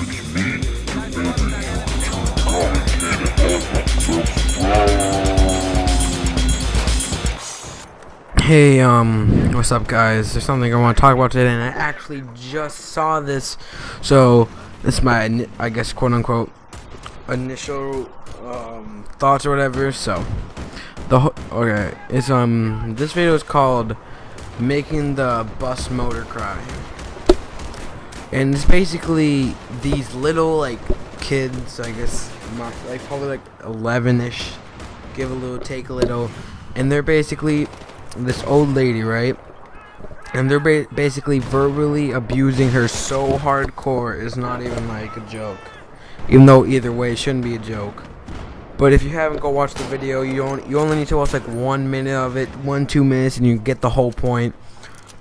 Hey, what's up, guys? There's something I want to talk about today, and I actually just saw this. So, this is my, I guess, quote-unquote, initial, thoughts or whatever. So, okay, it's, this video is called Making the Bus Motor Cry. And it's basically these little, like, kids, I guess, like, probably, like, 11-ish, give a little, take a little, and they're basically this old lady, right? And they're basically verbally abusing her so hardcore, it's not even like a joke. Even though either way it shouldn't be a joke. But if you haven't, go watch the video. You only need to watch like 1 minute of it, 1-2 minutes, and you get the whole point.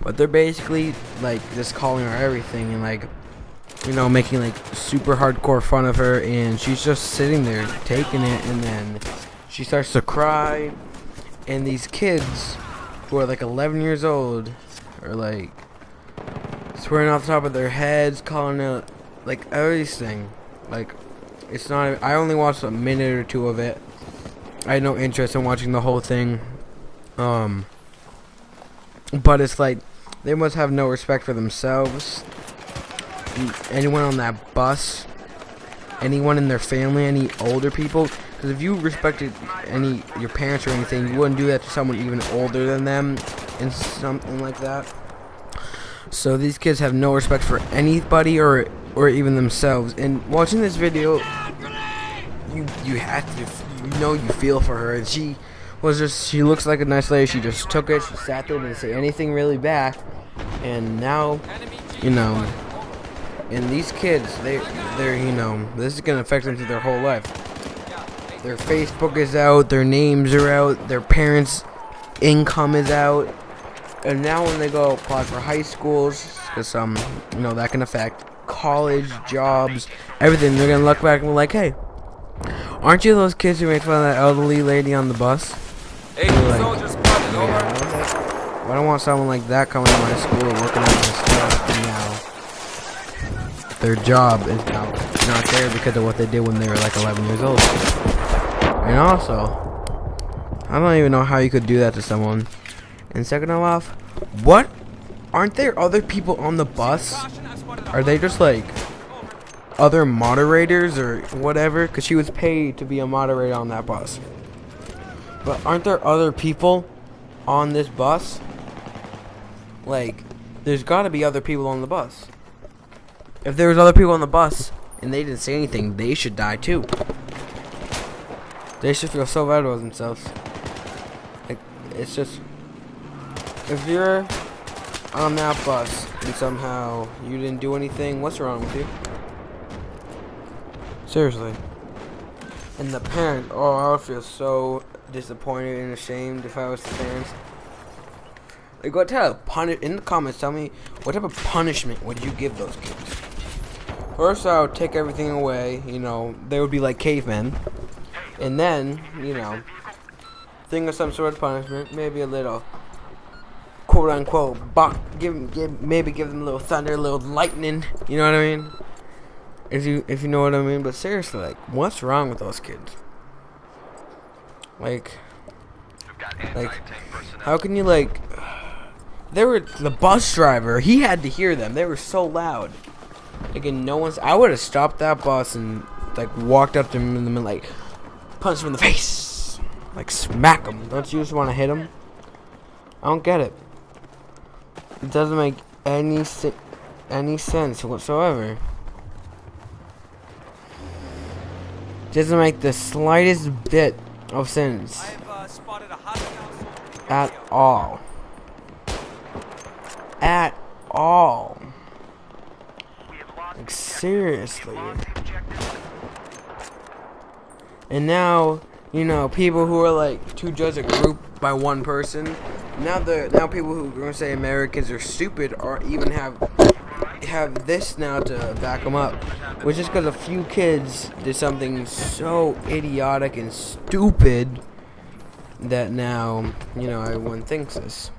But they're basically like just calling her everything and like, you know, making like super hardcore fun of her, and she's just sitting there taking it, and then she starts to cry, and these kids who are like 11 years old are like swearing off the top of their heads, calling it like everything. Like, it's not, I only watched a minute or two of it. I had no interest in watching the whole thing. But it's like they must have no respect for themselves. Anyone on that bus, anyone in their family, any older people. Because if you respected your parents or anything, you wouldn't do that to someone even older than them and something like that. So these kids have no respect for anybody or even themselves. And watching this video, you have to, you know, you feel for her. And she looks like a nice lady. She just took it. She sat there, didn't say anything really back. And now, you know, and these kids, they're you know, this is gonna affect them through their whole life. Their Facebook is out, their names are out, their parents' income is out, and now when they go apply for high schools, because you know, that can affect college, jobs, everything, they're gonna look back and be like, hey, aren't you those kids who made fun of that elderly lady on the bus? Hey, like, soldiers spotted, over. I don't want someone like that coming to my school working on my stuff, and now their job is now not there because of what they did when they were like 11 years old. And also, I don't even know how you could do that to someone. And second of all, what? Aren't there other people on the bus? Are they just like other moderators or whatever? Because she was paid to be a moderator on that bus. But aren't there other people on this bus? Like, there's got to be other people on the bus. If there was other people on the bus and they didn't say anything, they should die too. They should feel so bad about themselves. Like, it's just, if you're on that bus and somehow you didn't do anything, what's wrong with you? Seriously. And the parent, oh, I would feel so disappointed and ashamed if I was the parents. Like, what type of in the comments, tell me, what type of punishment would you give those kids? First, I would take everything away, you know, they would be like cavemen. And then, you know, think of some sort of punishment, maybe a little, quote unquote, maybe give them a little thunder, a little lightning, you know what I mean? If you know what I mean. But seriously, like, what's wrong with those kids? Like, how can you, like, the bus driver, he had to hear them, they were so loud. Like, and I would have stopped that bus and, like, walked up to him in the middle, like, punch him in the face, like, smack him. Don't you just want to hit him? I don't get it. It doesn't make any sense whatsoever. It doesn't make the slightest bit of sense at all. At all. Like, seriously. And now, you know, people who are like to judge a group by one person, now people who are going to say Americans are stupid or even have this now to back them up, which is because a few kids did something so idiotic and stupid that now, you know, everyone thinks this.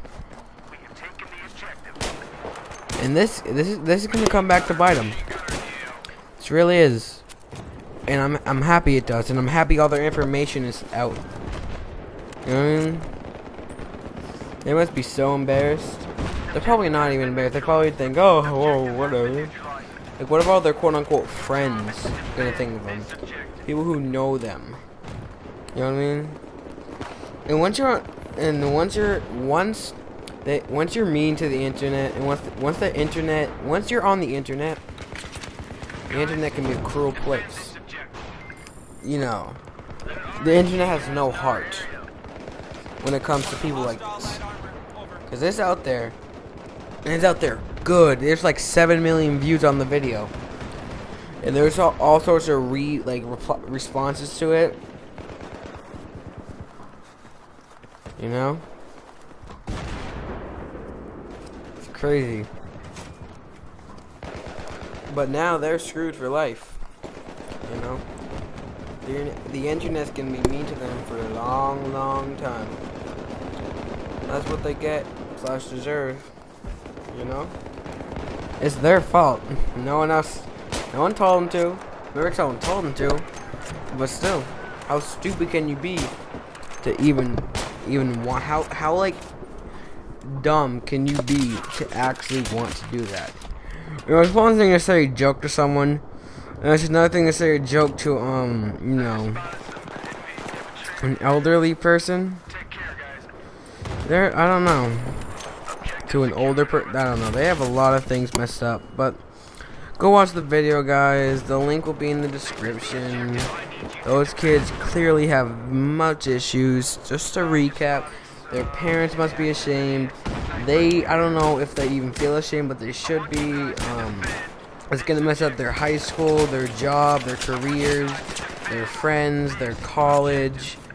And this is going to come back to bite them. It really is. And I'm happy it does, and I'm happy all their information is out. You know what I mean? They must be so embarrassed. They're probably not even embarrassed. They probably think, oh, whoa, whatever. Like, what about their quote-unquote friends gonna think of them? People who know them. You know what I mean? And once you're mean to the internet, and once you're on the internet can be a cruel place. You know, the internet has no heart when it comes to people like this. Cause it's out there, and it's out there good. There's like 7 million views on the video, and there's all sorts of responses to it. You know, it's crazy. But now they're screwed for life. You know, the internet's gonna be mean to them for a long, long time. That's what they get / deserve. You know, it's their fault. No one told them to. Maybe someone told them to. But still, how stupid can you be to even want? How like dumb can you be to actually want to do that? You know, it's one thing to say a joke to someone, and it's another thing to say a joke to you know, an elderly person. I don't know. To an older I don't know. They have a lot of things messed up, but go watch the video, guys. The link will be in the description. Those kids clearly have much issues. Just to recap, their parents must be ashamed. I don't know if they even feel ashamed, but they should be. It's gonna mess up their high school, their job, their careers, their friends, their college.